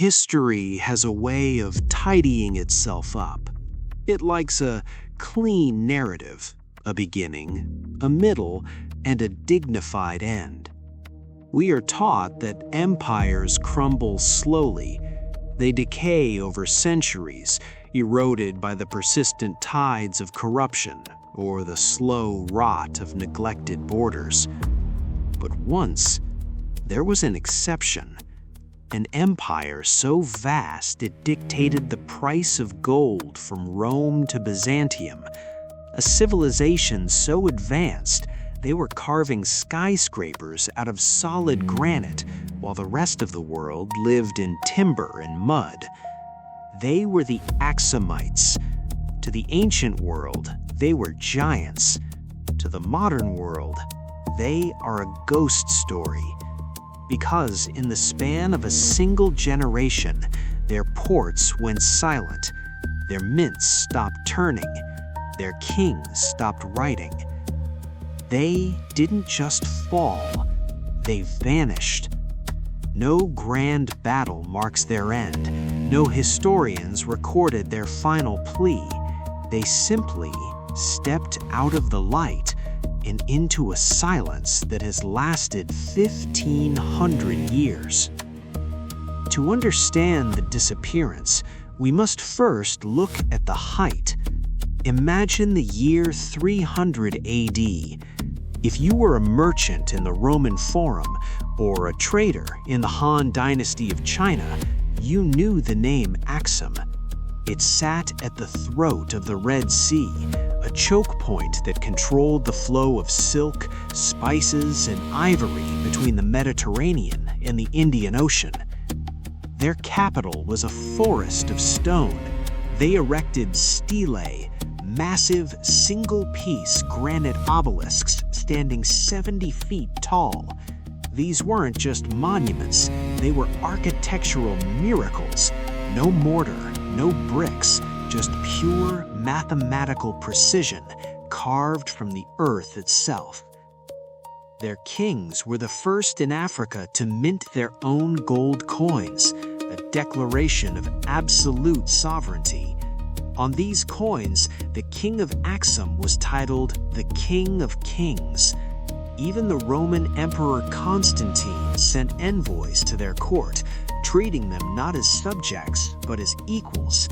History has a way of tidying itself up. It likes a clean narrative, a beginning, a middle, and a dignified end. We are taught that empires crumble slowly. They decay over centuries, eroded by the persistent tides of corruption or the slow rot of neglected borders. But once, there was an exception. An empire so vast it dictated the price of gold from Rome to Byzantium. A civilization so advanced they were carving skyscrapers out of solid granite while the rest of the world lived in timber and mud. They were the Axumites. To the ancient world, they were giants. To the modern world, they are a ghost story. Because in the span of a single generation, their ports went silent, their mints stopped turning, their kings stopped writing. They didn't just fall, they vanished. No grand battle marks their end. No historians recorded their final plea. They simply stepped out of the light and into a silence that has lasted 1,500 years. To understand the disappearance, we must first look at the height. Imagine the year 300 AD. If you were a merchant in the Roman Forum or a trader in the Han Dynasty of China, you knew the name Axum. It sat at the throat of the Red Sea, a choke point that controlled the flow of silk, spices, and ivory between the Mediterranean and the Indian Ocean. Their capital was a forest of stone. They erected stelae, massive single-piece granite obelisks standing 70 feet tall. These weren't just monuments, they were architectural miracles. No mortar, no bricks, just pure mathematical precision carved from the earth itself. Their kings were the first in Africa to mint their own gold coins, a declaration of absolute sovereignty. On these coins, the king of Axum was titled the King of Kings. Even the Roman Emperor Constantine sent envoys to their court, treating them not as subjects, but as equals.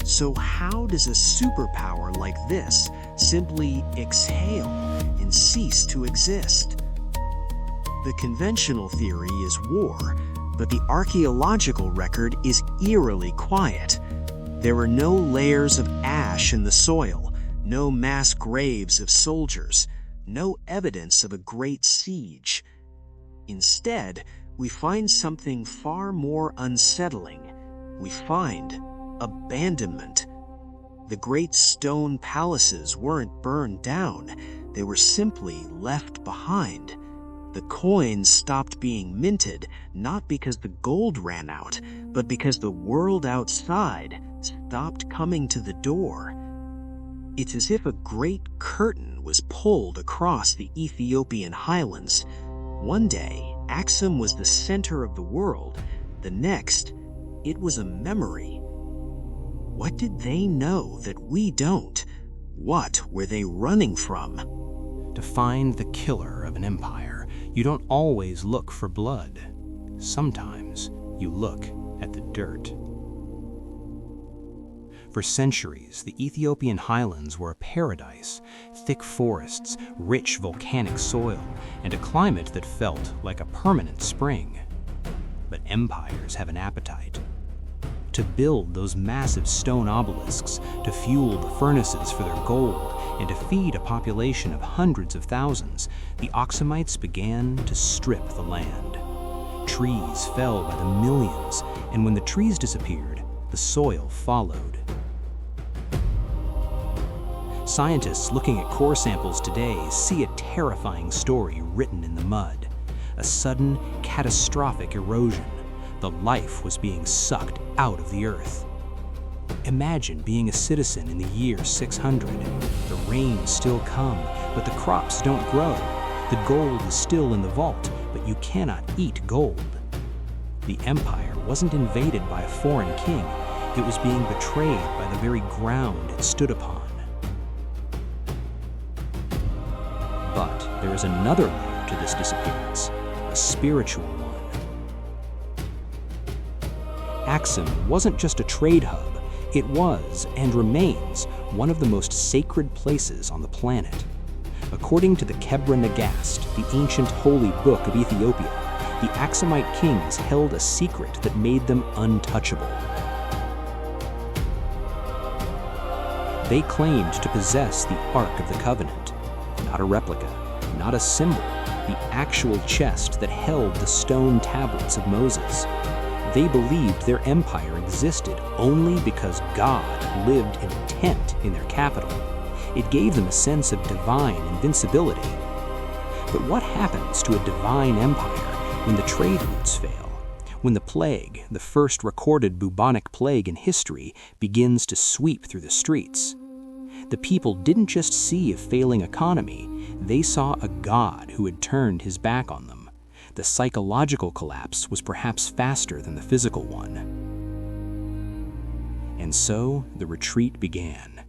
So how does a superpower like this simply exhale and cease to exist? The conventional theory is war, but the archaeological record is eerily quiet. There were no layers of ash in the soil, no mass graves of soldiers, no evidence of a great siege. Instead, we find something far more unsettling. We find abandonment. The great stone palaces weren't burned down, they were simply left behind. The coins stopped being minted, not because the gold ran out, but because the world outside stopped coming to the door. It's as if a great curtain was pulled across the Ethiopian highlands. One day, Axum was the center of the world. The next, it was a memory. What did they know that we don't? What were they running from? To find the killer of an empire, you don't always look for blood. Sometimes you look at the dirt. For centuries, the Ethiopian highlands were a paradise, thick forests, rich volcanic soil, and a climate that felt like a permanent spring. But empires have an appetite. To build those massive stone obelisks, to fuel the furnaces for their gold, and to feed a population of hundreds of thousands, the Aksumites began to strip the land. Trees fell by the millions, and when the trees disappeared, the soil followed. Scientists looking at core samples today see a terrifying story written in the mud. A sudden, catastrophic erosion. The life was being sucked out of the earth. Imagine being a citizen in the year 600. The rains still come, but the crops don't grow. The gold is still in the vault, but you cannot eat gold. The empire wasn't invaded by a foreign king, it was being betrayed by the very ground it stood upon. But there is another layer to this disappearance, a spiritual one. Axum wasn't just a trade hub, it was, and remains, one of the most sacred places on the planet. According to the Kebra Nagast, the ancient holy book of Ethiopia, the Aksumite kings held a secret that made them untouchable. They claimed to possess the Ark of the Covenant, not a replica, not a symbol, the actual chest that held the stone tablets of Moses. They believed their empire existed only because God lived in a tent in their capital. It gave them a sense of divine invincibility. But what happens to a divine empire when the trade routes fail? When the plague, the first recorded bubonic plague in history, begins to sweep through the streets? The people didn't just see a failing economy, they saw a God who had turned his back on them. The psychological collapse was perhaps faster than the physical one. And so the retreat began.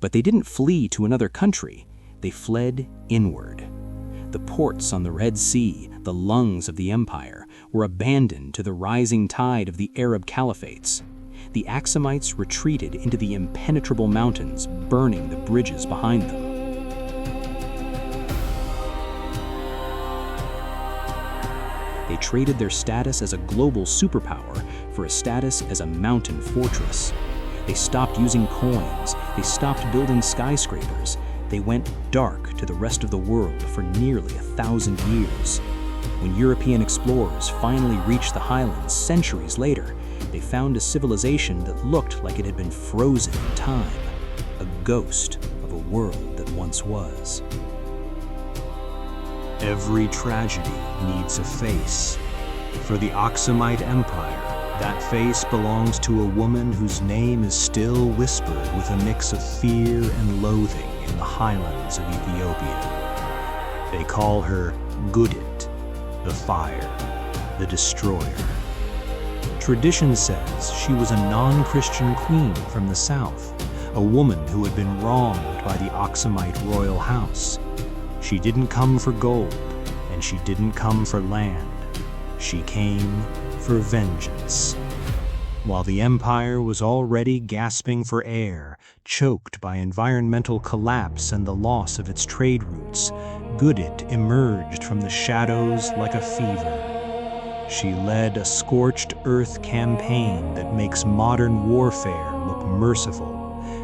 But they didn't flee to another country, they fled inward. The ports on the Red Sea, the lungs of the empire, were abandoned to the rising tide of the Arab caliphates. The Axumites retreated into the impenetrable mountains, burning the bridges behind them. They traded their status as a global superpower for a status as a mountain fortress. They stopped using coins, they stopped building skyscrapers, they went dark to the rest of the world for nearly 1,000 years. When European explorers finally reached the highlands centuries later, they found a civilization that looked like it had been frozen in time, a ghost of a world that once was. Every tragedy needs a face. For the Aksumite Empire, that face belongs to a woman whose name is still whispered with a mix of fear and loathing in the highlands of Ethiopia. They call her Gudit, the fire, the destroyer. Tradition says she was a non-Christian queen from the south, a woman who had been wronged by the Aksumite royal house. She didn't come for gold, and she didn't come for land. She came for vengeance. While the empire was already gasping for air, choked by environmental collapse and the loss of its trade routes, Gudit emerged from the shadows like a fever. She led a scorched earth campaign that makes modern warfare look merciful.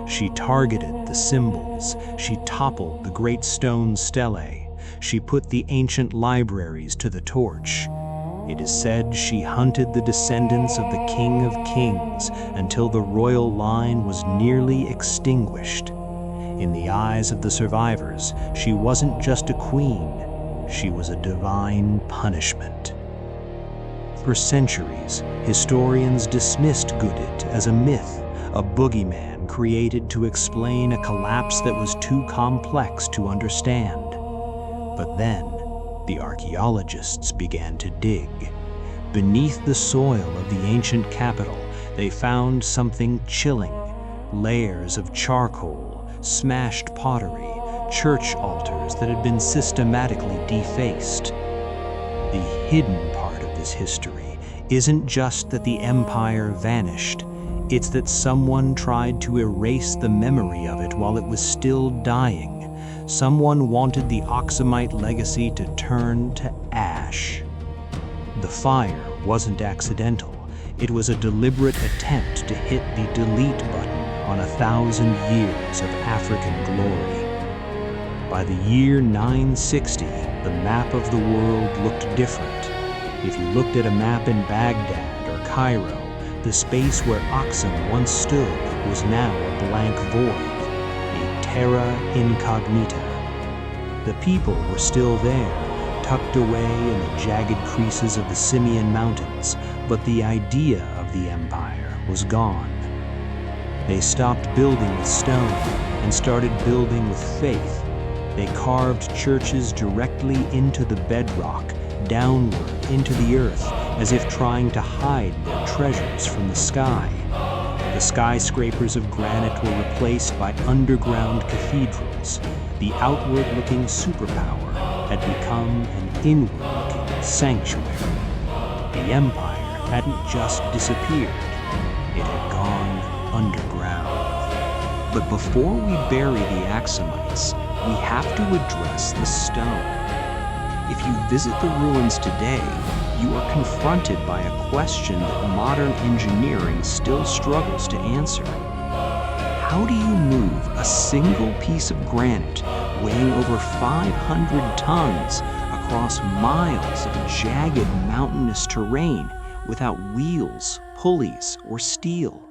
She targeted the symbols. She toppled the great stone stelae. She put the ancient libraries to the torch. It is said she hunted the descendants of the King of Kings until the royal line was nearly extinguished. In the eyes of the survivors, she wasn't just a queen, she was a divine punishment. For centuries, historians dismissed Gudit as a myth, a boogeyman created to explain a collapse that was too complex to understand. But then, the archaeologists began to dig. Beneath the soil of the ancient capital, they found something chilling: layers of charcoal, smashed pottery, church altars that had been systematically defaced. The hidden part of this history isn't just that the empire vanished, it's that someone tried to erase the memory of it while it was still dying. Someone wanted the Aksumite legacy to turn to ash. The fire wasn't accidental. It was a deliberate attempt to hit the delete button on 1,000 years of African glory. By the year 960, the map of the world looked different. If you looked at a map in Baghdad or Cairo, the space where Axum once stood was now a blank void, a terra incognita. The people were still there, tucked away in the jagged creases of the Simeon Mountains, but the idea of the empire was gone. They stopped building with stone and started building with faith. They carved churches directly into the bedrock, downward into the earth, as if trying to hide their treasures from the sky. The skyscrapers of granite were replaced by underground cathedrals. The outward-looking superpower had become an inward-looking sanctuary. The empire hadn't just disappeared, it had gone underground. But before we bury the Axumites, we have to address the stone. If you visit the ruins today, you are confronted by a question that modern engineering still struggles to answer. How do you move a single piece of granite weighing over 500 tons across miles of jagged mountainous terrain without wheels, pulleys, or steel?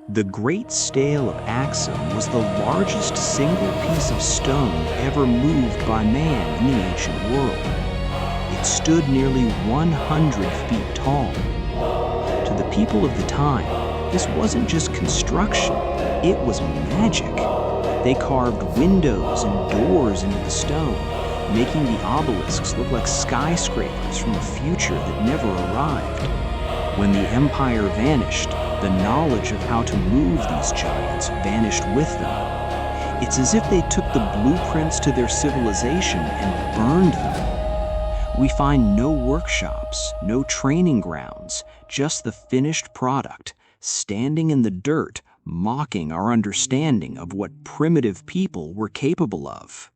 The Great Stele of Axum was the largest single piece of stone ever moved by man in the ancient world. It stood nearly 100 feet tall. To the people of the time, this wasn't just construction, it was magic. They carved windows and doors into the stone, making the obelisks look like skyscrapers from a future that never arrived. When the empire vanished, the knowledge of how to move these giants vanished with them. It's as if they took the blueprints to their civilization and burned them. We find no workshops, no training grounds, just the finished product, standing in the dirt, mocking our understanding of what primitive people were capable of.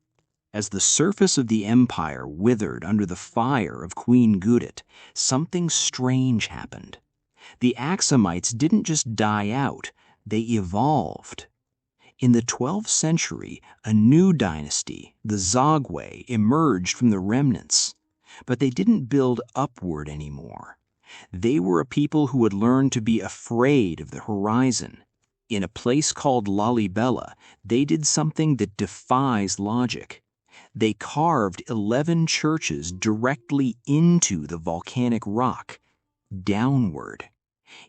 As the surface of the empire withered under the fire of Queen Gudit, something strange happened. The Axumites didn't just die out, they evolved. In the 12th century, a new dynasty, the Zagwe, emerged from the remnants. But they didn't build upward anymore. They were a people who had learned to be afraid of the horizon. In a place called Lalibela, they did something that defies logic. They carved 11 churches directly into the volcanic rock, downward.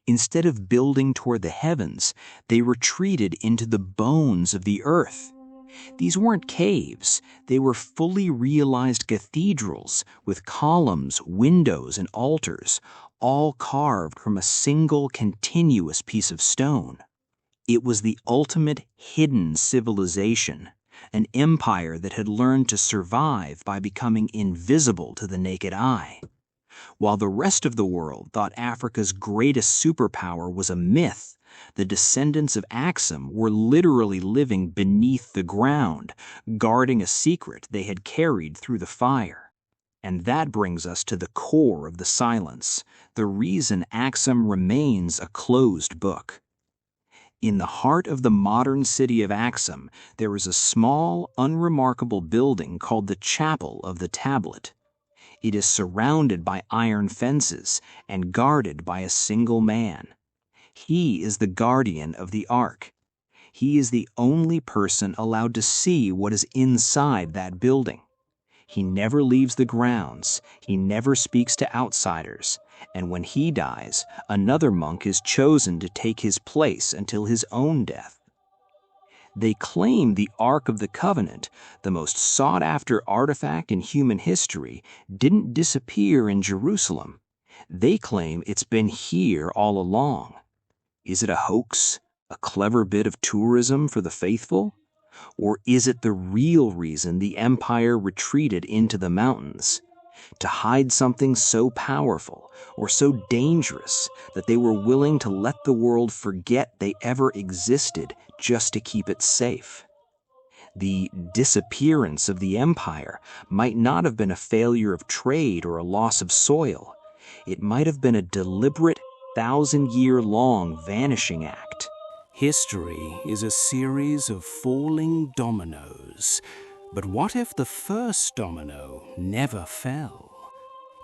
Instead of building toward the heavens, they retreated into the bones of the earth. These weren't caves, they were fully realized cathedrals with columns, windows, and altars, all carved from a single continuous piece of stone. It was the ultimate hidden civilization, an empire that had learned to survive by becoming invisible to the naked eye. While the rest of the world thought Africa's greatest superpower was a myth, the descendants of Axum were literally living beneath the ground, guarding a secret they had carried through the fire. And that brings us to the core of the silence, the reason Axum remains a closed book. In the heart of the modern city of Axum, there is a small, unremarkable building called the Chapel of the Tablet. It is surrounded by iron fences and guarded by a single man. He is the guardian of the Ark. He is the only person allowed to see what is inside that building. He never leaves the grounds, he never speaks to outsiders, and when he dies, another monk is chosen to take his place until his own death. They claim the Ark of the Covenant, the most sought-after artifact in human history, didn't disappear in Jerusalem. They claim it's been here all along. Is it a hoax, a clever bit of tourism for the faithful? Or is it the real reason the empire retreated into the mountains? To hide something so powerful or so dangerous that they were willing to let the world forget they ever existed just to keep it safe. The disappearance of the empire might not have been a failure of trade or a loss of soil. It might have been a deliberate, 1,000-year-long vanishing act. History is a series of falling dominoes. But what if the first domino never fell?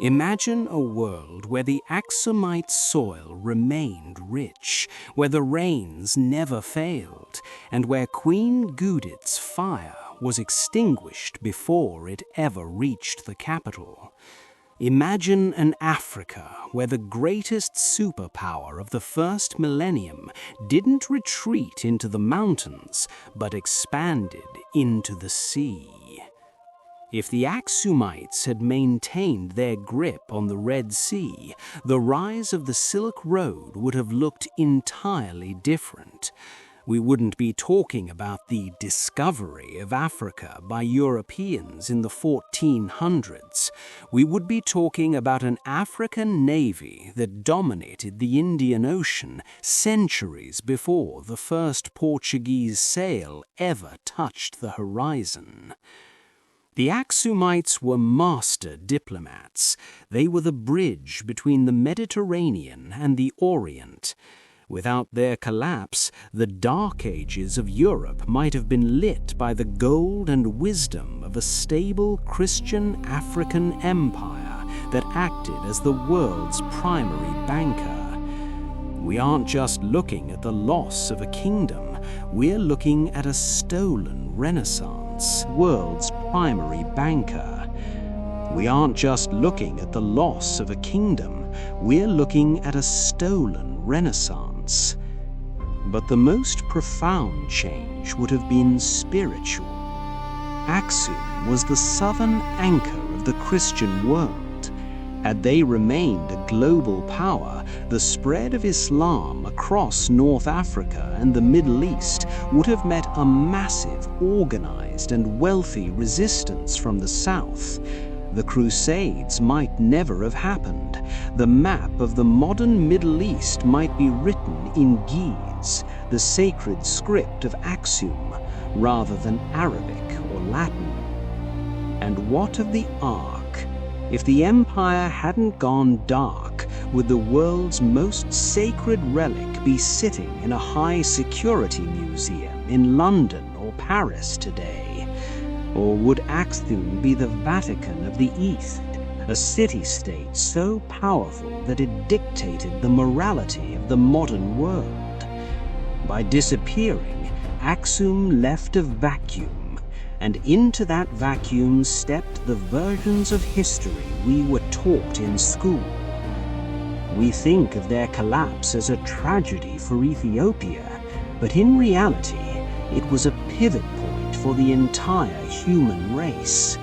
Imagine a world where the Axumite soil remained rich, where the rains never failed, and where Queen Gudit's fire was extinguished before it ever reached the capital. Imagine an Africa where the greatest superpower of the first millennium didn't retreat into the mountains, but expanded into the sea. If the Axumites had maintained their grip on the Red Sea, the rise of the Silk Road would have looked entirely different. We wouldn't be talking about the discovery of Africa by Europeans in the 1400s. We would be talking about an African navy that dominated the Indian Ocean centuries before the first Portuguese sail ever touched the horizon. The Axumites were master diplomats. They were the bridge between the Mediterranean and the Orient. Without their collapse, the Dark Ages of Europe might have been lit by the gold and wisdom of a stable Christian African empire that acted as the world's primary banker. We aren't just looking at the loss of a kingdom, we're looking at a stolen renaissance. World's primary banker. We aren't just looking at the loss of a kingdom, we're looking at a stolen renaissance. But the most profound change would have been spiritual. Axum was the southern anchor of the Christian world. Had they remained a global power, the spread of Islam across North Africa and the Middle East would have met a massive, organized and wealthy resistance from the south. The Crusades might never have happened. The map of the modern Middle East might be written in Ge'ez, the sacred script of Axum, rather than Arabic or Latin. And what of the Ark? If the empire hadn't gone dark, would the world's most sacred relic be sitting in a high-security museum in London or Paris today? Or would Axum be the Vatican of the East, a city-state so powerful that it dictated the morality of the modern world? By disappearing, Axum left a vacuum, and into that vacuum stepped the versions of history we were taught in school. We think of their collapse as a tragedy for Ethiopia, but in reality, it was a pivot point for the entire human race.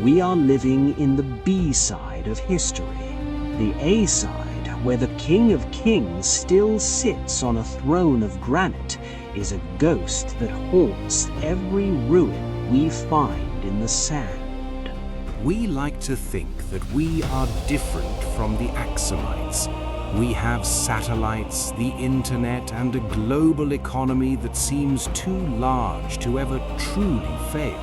We are living in the B side of history, the A side, where the King of Kings still sits on a throne of granite, is a ghost that haunts every ruin we find in the sand. We like to think that we are different from the Axumites. We have satellites, the internet, and a global economy that seems too large to ever truly fail.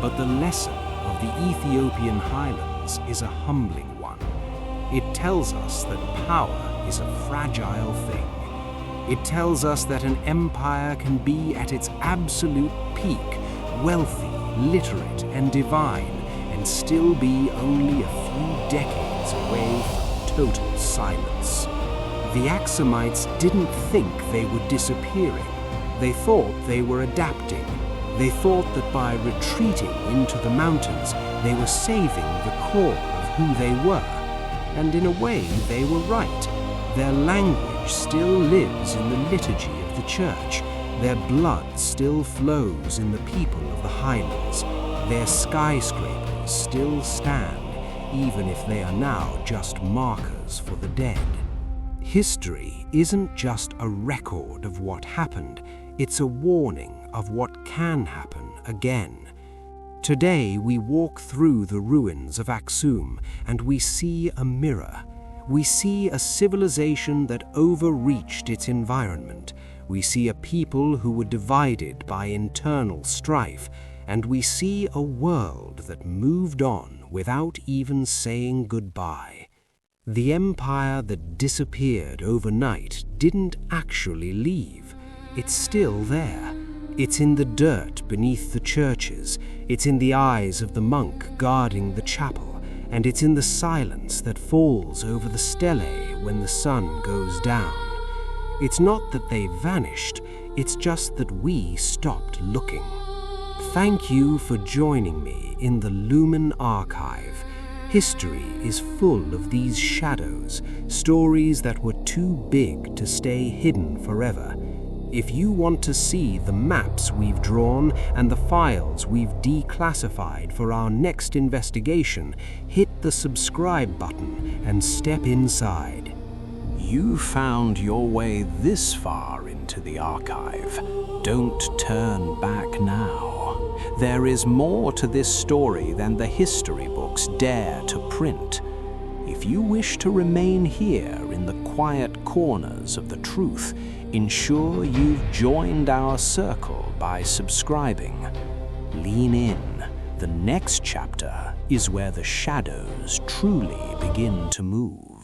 But the lesson of the Ethiopian highlands is a humbling one. It tells us that power is a fragile thing. It tells us that an empire can be at its absolute peak, wealthy, literate, and divine, and still be only a few decades away from total silence. The Axumites didn't think they were disappearing. They thought they were adapting. They thought that by retreating into the mountains, they were saving the core of who they were. And in a way, they were right. Their language still lives in the liturgy of the church. Their blood still flows in the people of the highlands. Their skyscrapers still stand, even if they are now just markers for the dead. History isn't just a record of what happened, it's a warning of what can happen again. Today we walk through the ruins of Axum and we see a mirror. We see a civilization that overreached its environment. We see a people who were divided by internal strife, and we see a world that moved on without even saying goodbye. The empire that disappeared overnight didn't actually leave. It's still there. It's in the dirt beneath the churches. It's in the eyes of the monk guarding the chapel. And it's in the silence that falls over the stelae when the sun goes down. It's not that they vanished, it's just that we stopped looking. Thank you for joining me in the Lumen archive. History is full of these shadows, stories that were too big to stay hidden forever. If you want to see the maps we've drawn and the files we've declassified for our next investigation, hit the subscribe button and step inside. You found your way this far into the archive. Don't turn back now. There is more to this story than the history books dare to print. If you wish to remain here in the quiet corners of the truth, ensure you've joined our circle by subscribing. Lean in. The next chapter is where the shadows truly begin to move.